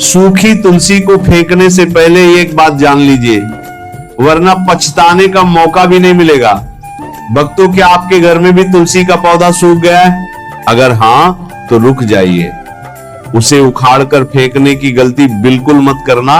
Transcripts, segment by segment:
सूखी तुलसी को फेंकने से पहले एक बात जान लीजिए, वरना पछताने का मौका भी नहीं मिलेगा। भक्तों, क्या आपके घर में भी तुलसी का पौधा सूख गया है? अगर हां तो रुक जाइए, उसे उखाड़कर फेंकने की गलती बिल्कुल मत करना।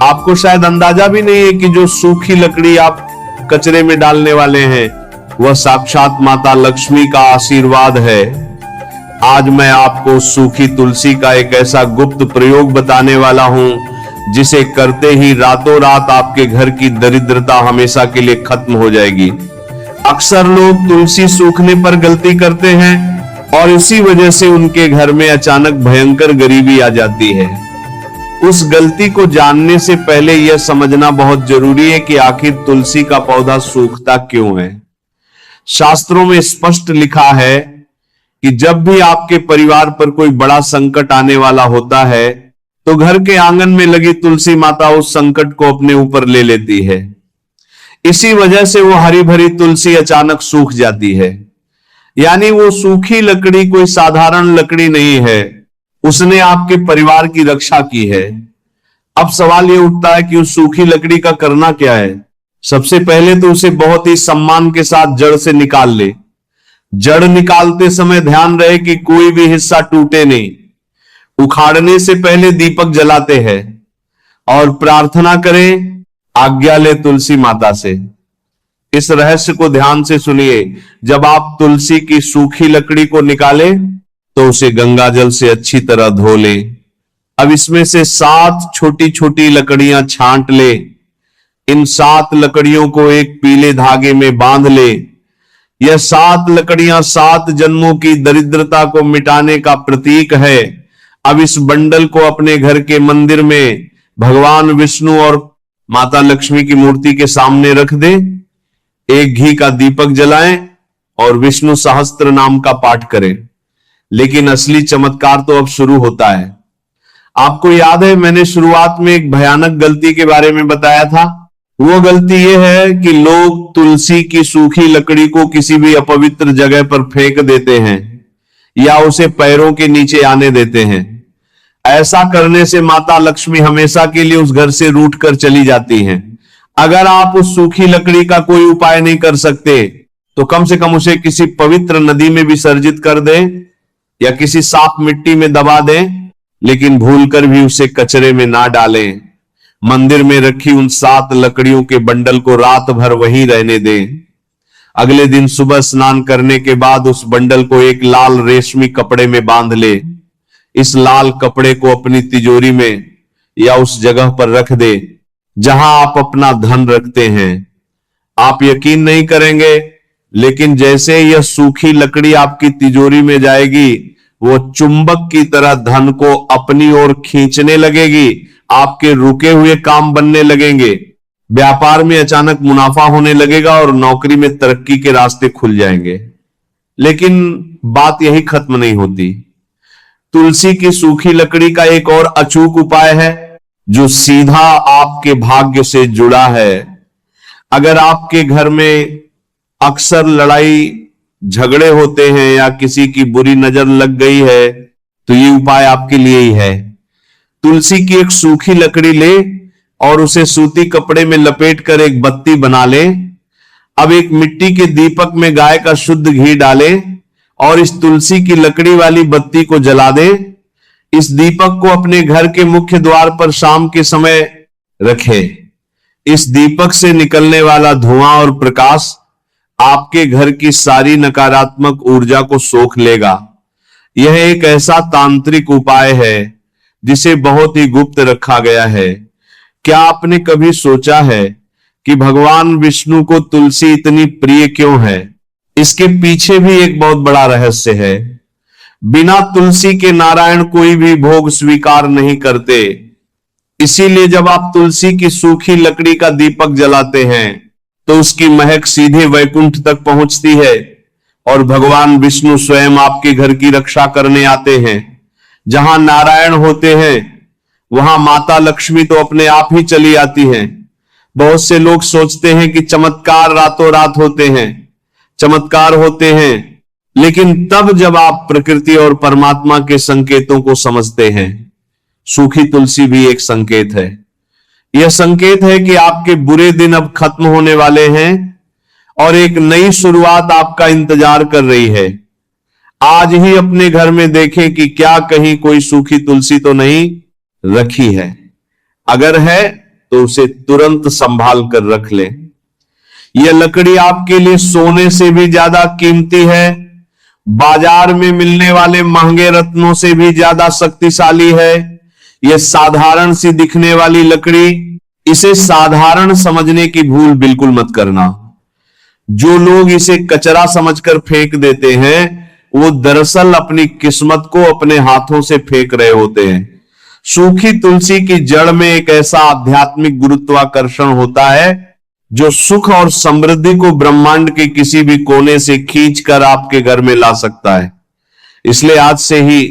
आपको शायद अंदाजा भी नहीं है कि जो सूखी लकड़ी आप कचरे में डालने वाले हैं वह साक्षात माता लक्ष्मी का आशीर्वाद है। आज मैं आपको सूखी तुलसी का एक ऐसा गुप्त प्रयोग बताने वाला हूं जिसे करते ही रातों रात आपके घर की दरिद्रता हमेशा के लिए खत्म हो जाएगी। अक्सर लोग तुलसी सूखने पर गलती करते हैं और इसी वजह से उनके घर में अचानक भयंकर गरीबी आ जाती है। उस गलती को जानने से पहले यह समझना बहुत जरूरी है कि आखिर तुलसी का पौधा सूखता क्यों है। शास्त्रों में स्पष्ट लिखा है कि जब भी आपके परिवार पर कोई बड़ा संकट आने वाला होता है तो घर के आंगन में लगी तुलसी माता उस संकट को अपने ऊपर ले लेती है। इसी वजह से वो हरी भरी तुलसी अचानक सूख जाती है। यानी वो सूखी लकड़ी कोई साधारण लकड़ी नहीं है, उसने आपके परिवार की रक्षा की है। अब सवाल ये उठता है कि उस सूखी लकड़ी का करना क्या है। सबसे पहले तो उसे बहुत ही सम्मान के साथ जड़ से निकाल ले। जड़ निकालते समय ध्यान रहे कि कोई भी हिस्सा टूटे नहीं। उखाड़ने से पहले दीपक जलाते हैं और प्रार्थना करें, आज्ञा ले तुलसी माता से। इस रहस्य को ध्यान से सुनिए। जब आप तुलसी की सूखी लकड़ी को निकालें तो उसे गंगा जल से अच्छी तरह धो लें। अब इसमें से 7 छोटी छोटी लकड़ियां छांट ले। इन 7 लकड़ियों को एक पीले धागे में बांध ले। यह 7 लकड़ियां 7 जन्मों की दरिद्रता को मिटाने का प्रतीक है। अब इस बंडल को अपने घर के मंदिर में भगवान विष्णु और माता लक्ष्मी की मूर्ति के सामने रख दे। एक घी का दीपक जलाएं और विष्णु सहस्त्र नाम का पाठ करें। लेकिन असली चमत्कार तो अब शुरू होता है। आपको याद है, मैंने शुरुआत में एक भयानक गलती के बारे में बताया था। वो गलती यह है कि लोग तुलसी की सूखी लकड़ी को किसी भी अपवित्र जगह पर फेंक देते हैं या उसे पैरों के नीचे आने देते हैं। ऐसा करने से माता लक्ष्मी हमेशा के लिए उस घर से रूठ कर चली जाती हैं। अगर आप उस सूखी लकड़ी का कोई उपाय नहीं कर सकते तो कम से कम उसे किसी पवित्र नदी में विसर्जित कर दें या किसी साफ मिट्टी में दबा दें, लेकिन भूलकर भी उसे कचरे में ना डालें। मंदिर में रखी उन 7 लकड़ियों के बंडल को रात भर वहीं रहने दें। अगले दिन सुबह स्नान करने के बाद उस बंडल को एक लाल रेशमी कपड़े में बांध ले। इस लाल कपड़े को अपनी तिजोरी में या उस जगह पर रख दे जहां आप अपना धन रखते हैं। आप यकीन नहीं करेंगे, लेकिन जैसे यह सूखी लकड़ी आपकी तिजोरी में जाएगी, वो चुंबक की तरह धन को अपनी ओर खींचने लगेगी। आपके रुके हुए काम बनने लगेंगे, व्यापार में अचानक मुनाफा होने लगेगा और नौकरी में तरक्की के रास्ते खुल जाएंगे। लेकिन बात यही खत्म नहीं होती। तुलसी की सूखी लकड़ी का एक और अचूक उपाय है जो सीधा आपके भाग्य से जुड़ा है। अगर आपके घर में अक्सर लड़ाई झगड़े होते हैं या किसी की बुरी नजर लग गई है तो ये उपाय आपके लिए ही है। तुलसी की एक सूखी लकड़ी ले और उसे सूती कपड़े में लपेट कर एक बत्ती बना ले। अब एक मिट्टी के दीपक में गाय का शुद्ध घी डाले और इस तुलसी की लकड़ी वाली बत्ती को जला दे। इस दीपक को अपने घर के मुख्य द्वार पर शाम के समय रखे। इस दीपक से निकलने वाला धुआं और प्रकाश आपके घर की सारी नकारात्मक ऊर्जा को सोख लेगा। यह एक ऐसा तांत्रिक उपाय है जिसे बहुत ही गुप्त रखा गया है। क्या आपने कभी सोचा है कि भगवान विष्णु को तुलसी इतनी प्रिय क्यों है? इसके पीछे भी एक बहुत बड़ा रहस्य है। बिना तुलसी के नारायण कोई भी भोग स्वीकार नहीं करते। इसीलिए जब आप तुलसी की सूखी लकड़ी का दीपक जलाते हैं तो उसकी महक सीधे वैकुंठ तक पहुंचती है और भगवान विष्णु स्वयं आपके घर की रक्षा करने आते हैं। जहां नारायण होते हैं वहां माता लक्ष्मी तो अपने आप ही चली आती हैं। बहुत से लोग सोचते हैं कि चमत्कार रातों रात होते हैं, चमत्कार होते हैं, लेकिन तब जब आप प्रकृति और परमात्मा के संकेतों को समझते हैं। सूखी तुलसी भी एक संकेत है। यह संकेत है कि आपके बुरे दिन अब खत्म होने वाले हैं और एक नई शुरुआत आपका इंतजार कर रही है। आज ही अपने घर में देखें कि क्या कहीं कोई सूखी तुलसी तो नहीं रखी है। अगर है तो उसे तुरंत संभाल कर रख लें। यह लकड़ी आपके लिए सोने से भी ज्यादा कीमती है, बाजार में मिलने वाले महंगे रत्नों से भी ज्यादा शक्तिशाली है। यह साधारण सी दिखने वाली लकड़ी, इसे साधारण समझने की भूल बिल्कुल मत करना। जो लोग इसे कचरा समझकर फेंक देते हैं वो दरअसल अपनी किस्मत को अपने हाथों से फेंक रहे होते हैं। सूखी तुलसी की जड़ में एक ऐसा आध्यात्मिक गुरुत्वाकर्षण होता है जो सुख और समृद्धि को ब्रह्मांड के किसी भी कोने से खींचकर आपके घर में ला सकता है। इसलिए आज से ही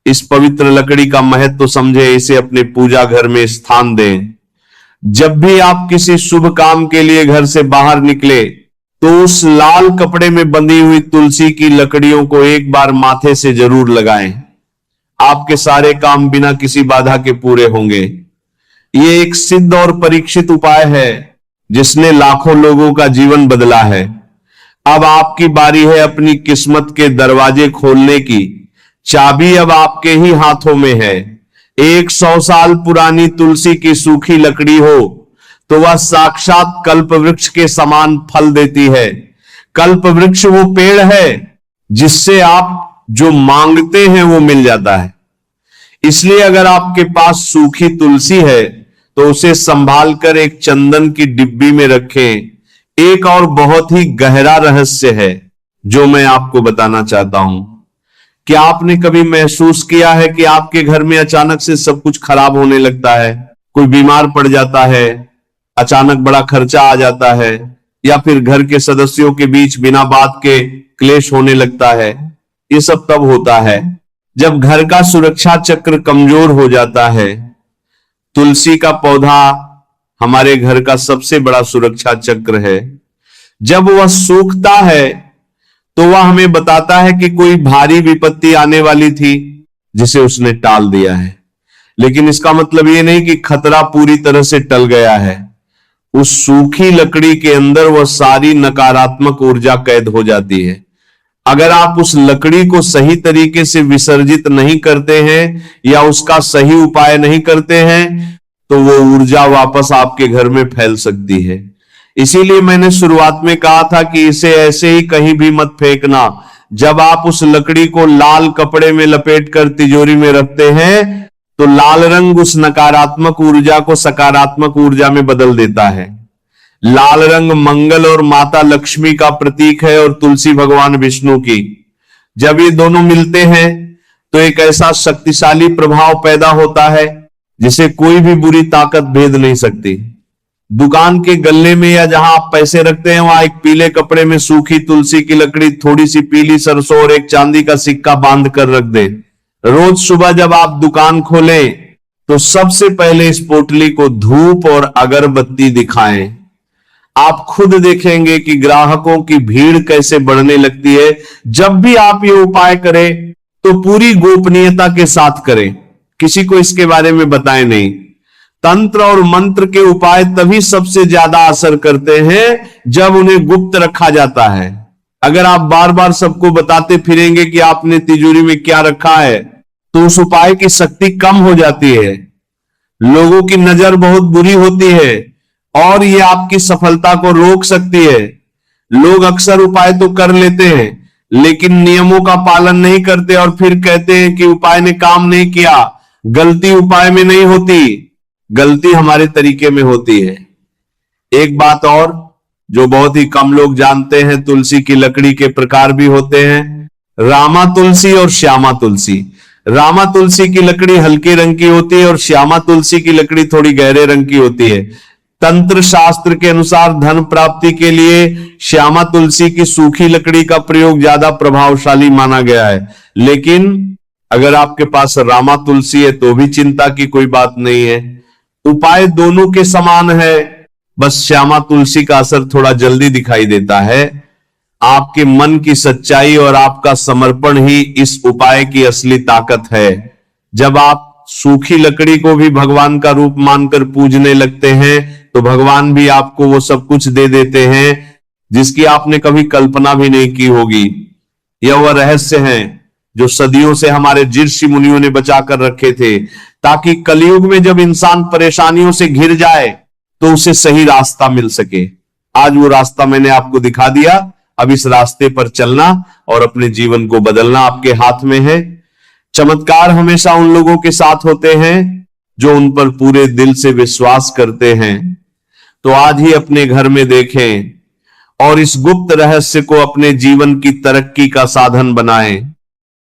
इस पवित्र लकड़ी का महत्व समझे, इसे अपने पूजा घर में स्थान दें। जब भी आप किसी शुभ काम के लिए घर से बाहर निकले तो उस लाल कपड़े में बंधी हुई तुलसी की लकड़ियों को एक बार माथे से जरूर लगाएं। आपके सारे काम बिना किसी बाधा के पूरे होंगे। ये एक सिद्ध और परीक्षित उपाय है जिसने लाखों लोगों का जीवन बदला है। अब आपकी बारी है अपनी किस्मत के दरवाजे खोलने की। चाबी अब आपके ही हाथों में है। 100 साल पुरानी तुलसी की सूखी लकड़ी हो तो वह साक्षात कल्प वृक्ष के समान फल देती है। कल्प वृक्ष वो पेड़ है जिससे आप जो मांगते हैं वो मिल जाता है। इसलिए अगर आपके पास सूखी तुलसी है तो उसे संभाल कर एक चंदन की डिब्बी में रखें। एक और बहुत ही गहरा रहस्य है जो मैं आपको बताना चाहता हूं। क्या आपने कभी महसूस किया है कि आपके घर में अचानक से सब कुछ खराब होने लगता है? कोई बीमार पड़ जाता है, अचानक बड़ा खर्चा आ जाता है, या फिर घर के सदस्यों के बीच बिना बात के क्लेश होने लगता है। ये सब तब होता है जब घर का सुरक्षा चक्र कमजोर हो जाता है। तुलसी का पौधा हमारे घर का सबसे बड़ा सुरक्षा चक्र है। जब वह सूखता है तो वह हमें बताता है कि कोई भारी विपत्ति आने वाली थी जिसे उसने टाल दिया है। लेकिन इसका मतलब यह नहीं कि खतरा पूरी तरह से टल गया है। उस सूखी लकड़ी के अंदर वह सारी नकारात्मक ऊर्जा कैद हो जाती है। अगर आप उस लकड़ी को सही तरीके से विसर्जित नहीं करते हैं या उसका सही उपाय नहीं करते हैं तो वो ऊर्जा वापस आपके घर में फैल सकती है। इसीलिए मैंने शुरुआत में कहा था कि इसे ऐसे ही कहीं भी मत फेंकना। जब आप उस लकड़ी को लाल कपड़े में लपेटकर तिजोरी में रखते हैं तो लाल रंग उस नकारात्मक ऊर्जा को सकारात्मक ऊर्जा में बदल देता है। लाल रंग मंगल और माता लक्ष्मी का प्रतीक है और तुलसी भगवान विष्णु की। जब ये दोनों मिलते हैं तो एक ऐसा शक्तिशाली प्रभाव पैदा होता है जिसे कोई भी बुरी ताकत भेद नहीं सकती। दुकान के गल्ले में या जहां आप पैसे रखते हैं वहां एक पीले कपड़े में सूखी तुलसी की लकड़ी, थोड़ी सी पीली सरसों और एक चांदी का सिक्का बांध कर रख दे। रोज सुबह जब आप दुकान खोलें तो सबसे पहले इस पोटली को धूप और अगरबत्ती दिखाएं। आप खुद देखेंगे कि ग्राहकों की भीड़ कैसे बढ़ने लगती है। जब भी आप ये उपाय करें तो पूरी गोपनीयता के साथ करें, किसी को इसके बारे में बताएं नहीं। तंत्र और मंत्र के उपाय तभी सबसे ज्यादा असर करते हैं जब उन्हें गुप्त रखा जाता है। अगर आप बार बार सबको बताते फिरेंगे कि आपने तिजोरी में क्या रखा है तो उस उपाय की शक्ति कम हो जाती है। लोगों की नजर बहुत बुरी होती है और ये आपकी सफलता को रोक सकती है। लोग अक्सर उपाय तो कर लेते हैं लेकिन नियमों का पालन नहीं करते और फिर कहते हैं कि उपाय ने काम नहीं किया। गलती उपाय में नहीं होती, गलती हमारे तरीके में होती है। एक बात और जो बहुत ही कम लोग जानते हैं, तुलसी की लकड़ी के प्रकार भी होते हैं, रामा तुलसी और श्यामा तुलसी। रामा तुलसी की लकड़ी हल्के रंग की होती है और श्यामा तुलसी की लकड़ी थोड़ी गहरे रंग की होती है। तंत्र शास्त्र के अनुसार धन प्राप्ति के लिए श्यामा तुलसी की सूखी लकड़ी का प्रयोग ज्यादा प्रभावशाली माना गया है। लेकिन अगर आपके पास रामा तुलसी है तो भी चिंता की कोई बात नहीं है। उपाय दोनों के समान है, बस श्यामा तुलसी का असर थोड़ा जल्दी दिखाई देता है। आपके मन की सच्चाई और आपका समर्पण ही इस उपाय की असली ताकत है। जब आप सूखी लकड़ी को भी भगवान का रूप मानकर पूजने लगते हैं तो भगवान भी आपको वो सब कुछ दे देते हैं जिसकी आपने कभी कल्पना भी नहीं की होगी। यह वह रहस्य हैं जो सदियों से हमारे ऋषि मुनियों ने बचा कर रखे थे, ताकि कलयुग में जब इंसान परेशानियों से घिर जाए तो उसे सही रास्ता मिल सके। आज वो रास्ता मैंने आपको दिखा दिया। अब इस रास्ते पर चलना और अपने जीवन को बदलना आपके हाथ में है। चमत्कार हमेशा उन लोगों के साथ होते हैं जो उन पर पूरे दिल से विश्वास करते हैं। तो आज ही अपने घर में देखें और इस गुप्त रहस्य को अपने जीवन की तरक्की का साधन बनाएं।